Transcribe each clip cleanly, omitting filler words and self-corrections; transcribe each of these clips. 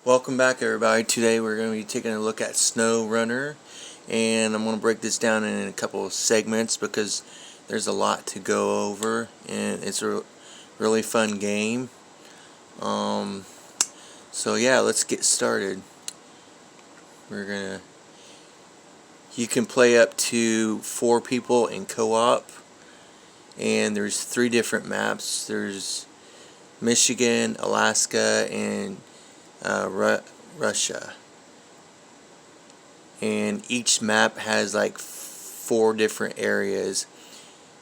Welcome back, everybody. Today we're going to be taking a look at SnowRunner, and I'm going to break this down in a couple of segments because there's a lot to go over, and it's a really fun game. So yeah, let's get started. You can play up to 4 people in co-op, and there's 3 different maps. There's Michigan, Alaska, and Russia, and each map has like 4 different areas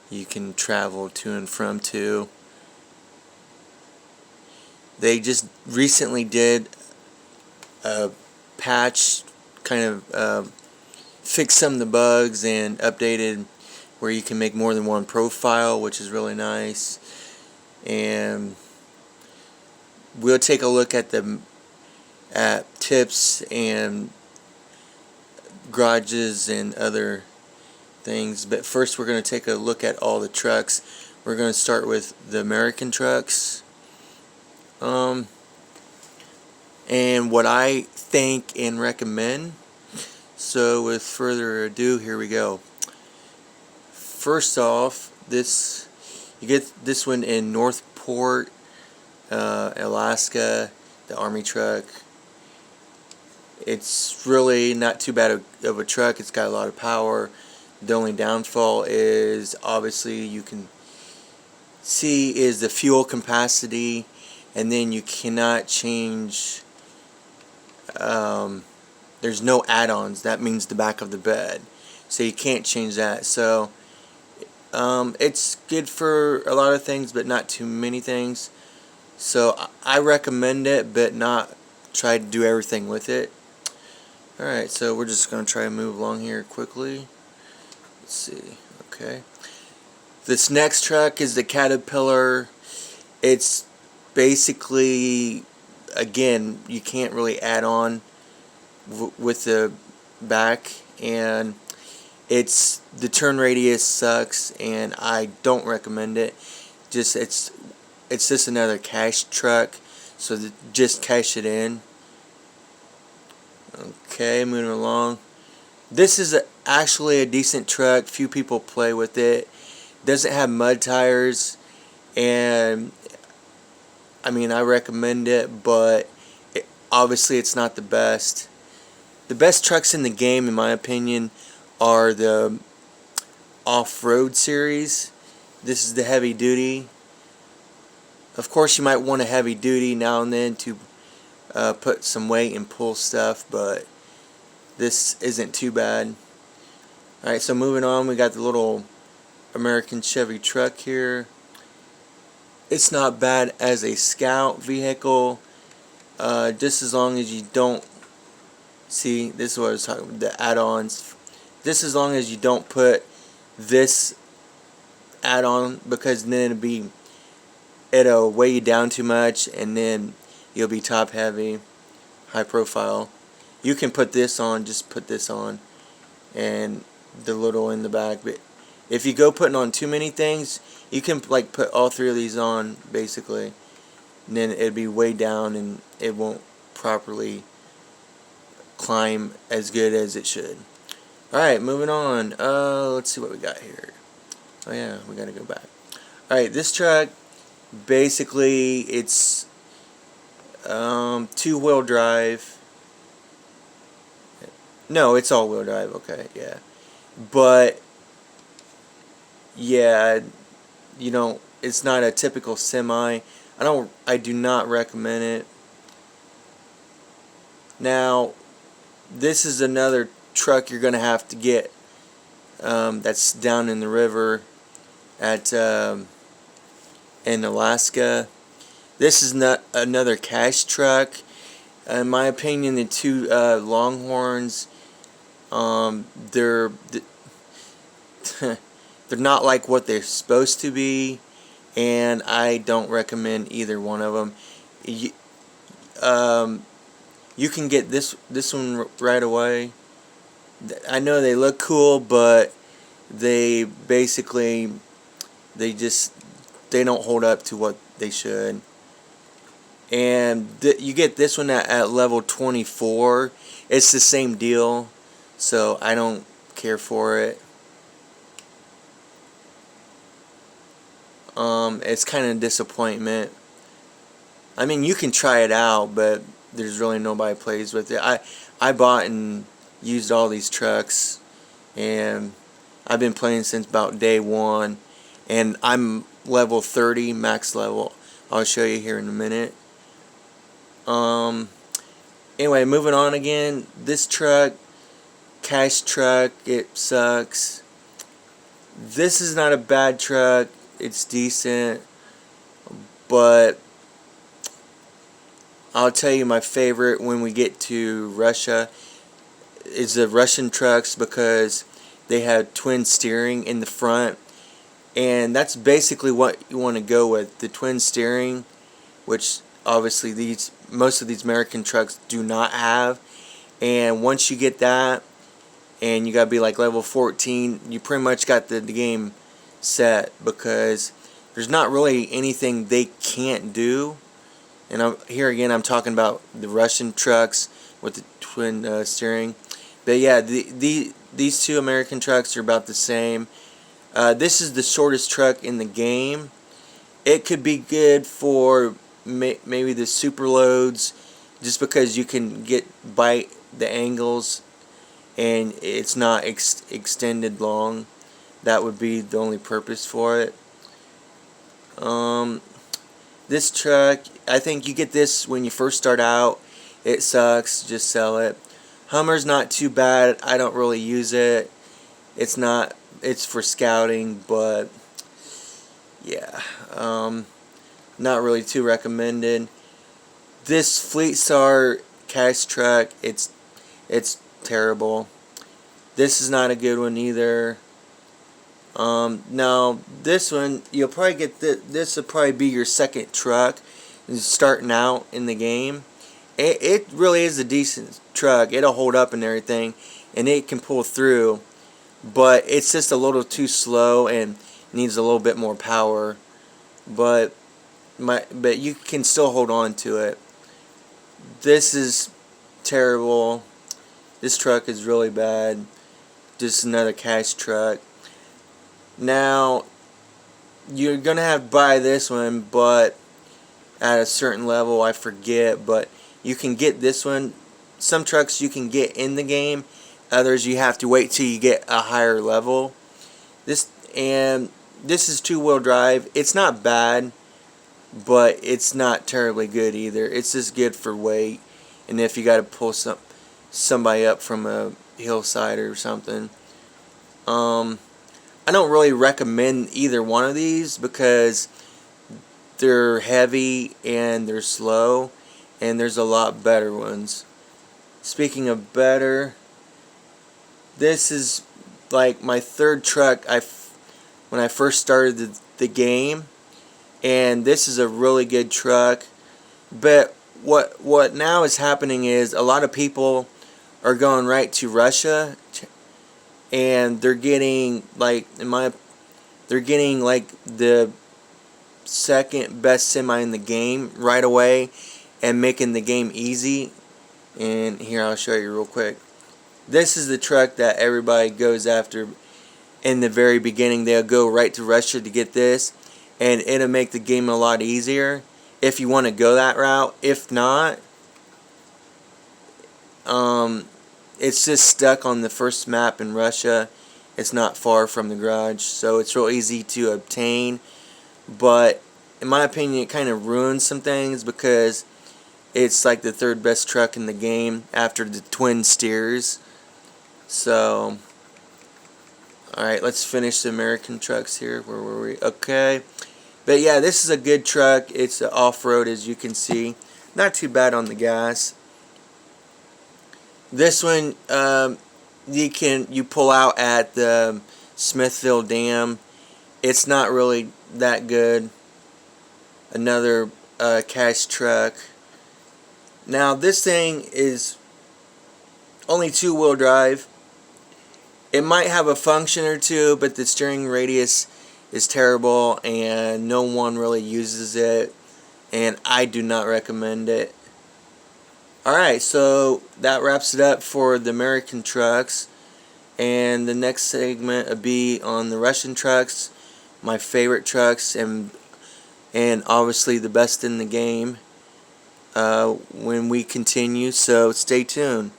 you can travel to and from to. They just recently did a patch, kind of fixed some of the bugs and updated where you can make more than one profile, which is really nice. And we'll take a look at tips and garages and other things, but first we're going to take a look at all the trucks. We're going to start with the American trucks, and what I think and recommend. So with further ado, here we go. First off, you get this one in Northport, Alaska, the Army truck. It's really not too bad of a truck. It's got a lot of power. The only downfall is, obviously, you can see, is the fuel capacity, and then you cannot change. There's no add-ons. That means the back of the bed, so you can't change that. So it's good for a lot of things, but not too many things. So I recommend it, but not try to do everything with it. Alright, so we're just going to try to move along here quickly. Let's see. Okay. This next truck is the Caterpillar. It's basically, again, you can't really add on with the back, and the turn radius sucks, and I don't recommend it. It's just another cash truck, so just cash it in. Okay, moving along. This is actually a decent truck. Few people play with it. Doesn't have mud tires, and I mean, I recommend it, but obviously it's not the best. The best trucks in the game, in my opinion, are the off-road series. This is the heavy duty. Of course, you might want a heavy duty now and then to put some weight and pull stuff, but this isn't too bad. Alright, so moving on, we got the little American Chevy truck here. It's not bad as a scout vehicle, just as long as you don't, see, this is what I was talking about, the add-ons. Just as long as you don't put this add-on, because then it'll weigh you down too much, and then you'll be top heavy, high profile. You can put this on, just put this on, and the little in the back. But if you go putting on too many things, you can like put all 3 of these on basically, and then it'll be way down and it won't properly climb as good as it should. Alright, moving on. Let's see what we got here. Oh yeah, we gotta go back. Alright, this truck, basically it's 2-wheel drive. No, it's all-wheel drive. Okay, yeah. But yeah, it's not a typical semi. I do not recommend it. Now, this is another truck you're gonna have to get. That's down in the river at in Alaska. This is not another cash truck. In my opinion, the 2 Longhorns, they're not like what they're supposed to be, and I don't recommend either one of them. You can get this one right away. I know they look cool, but they don't hold up to what they should. And you get this one at level 24. It's the same deal, so I don't care for it. It's kind of a disappointment. I mean, you can try it out, but there's really nobody plays with it. I bought and used all these trucks, and I've been playing since about day one, and I'm level 30, max level. I'll show you here in a minute. Anyway, moving on again. This truck, cash truck, it sucks. This is not a bad truck. It's decent, but I'll tell you my favorite when we get to Russia is the Russian trucks, because they have twin steering in the front, and that's basically what you want to go with, the twin steering, which obviously most of these American trucks do not have. And once you get that, and you gotta be like level 14, you pretty much got the game set, because there's not really anything they can't do. And here again, I'm talking about the Russian trucks with the twin steering. But yeah, these two American trucks are about the same. This is the shortest truck in the game. It could be good for maybe the super loads, just because you can bite the angles and it's not extended long. That would be the only purpose for it. This truck, I think you get this when you first start out. It sucks, just sell it. Hummer's not too bad. I don't really use it. It's for scouting, but yeah, not really too recommended. This Fleet Star cash truck, it's terrible. This is not a good one either. Now this one, you'll probably get this will probably be your second truck starting out in the game. It really is a decent truck. It'll hold up and everything, and it can pull through, but it's just a little too slow and needs a little bit more power. But you can still hold on to it. This is terrible. This truck is really bad. Just another cash truck. Now, you're going to have to buy this one, but at a certain level, I forget, but you can get this one. Some trucks you can get in the game, others you have to wait till you get a higher level. This is two-wheel drive. It's not bad, but it's not terribly good either. It's just good for weight, and if you got to pull somebody up from a hillside or something. I don't really recommend either one of these, because they're heavy and they're slow, and there's a lot better ones. Speaking of better, this is like my third truck when I first started the game, and this is a really good truck. But what now is happening is a lot of people are going right to Russia, and they're getting like the second best semi in the game right away, and making the game easy. And here, I'll show you real quick. This is the truck that everybody goes after in the very beginning. They'll go right to Russia to get this, and it'll make the game a lot easier if you want to go that route. If not, it's just stuck on the first map in Russia. It's not far from the garage, so it's real easy to obtain. But in my opinion, it kind of ruins some things, because it's like the third best truck in the game after the twin steers. So, alright, let's finish the American trucks here. Where were we? Okay. But yeah, this is a good truck. It's off-road, as you can see. Not too bad on the gas. This one, you pull out at the Smithville Dam. It's not really that good. Another cash truck. Now this thing is only two-wheel drive. It might have a function or two, but the steering radius is terrible, and no one really uses it. and I do not recommend it. Alright, so that wraps it up for the American trucks, and the next segment will be on the Russian trucks, my favorite trucks, and obviously the best in the game when we continue, so stay tuned.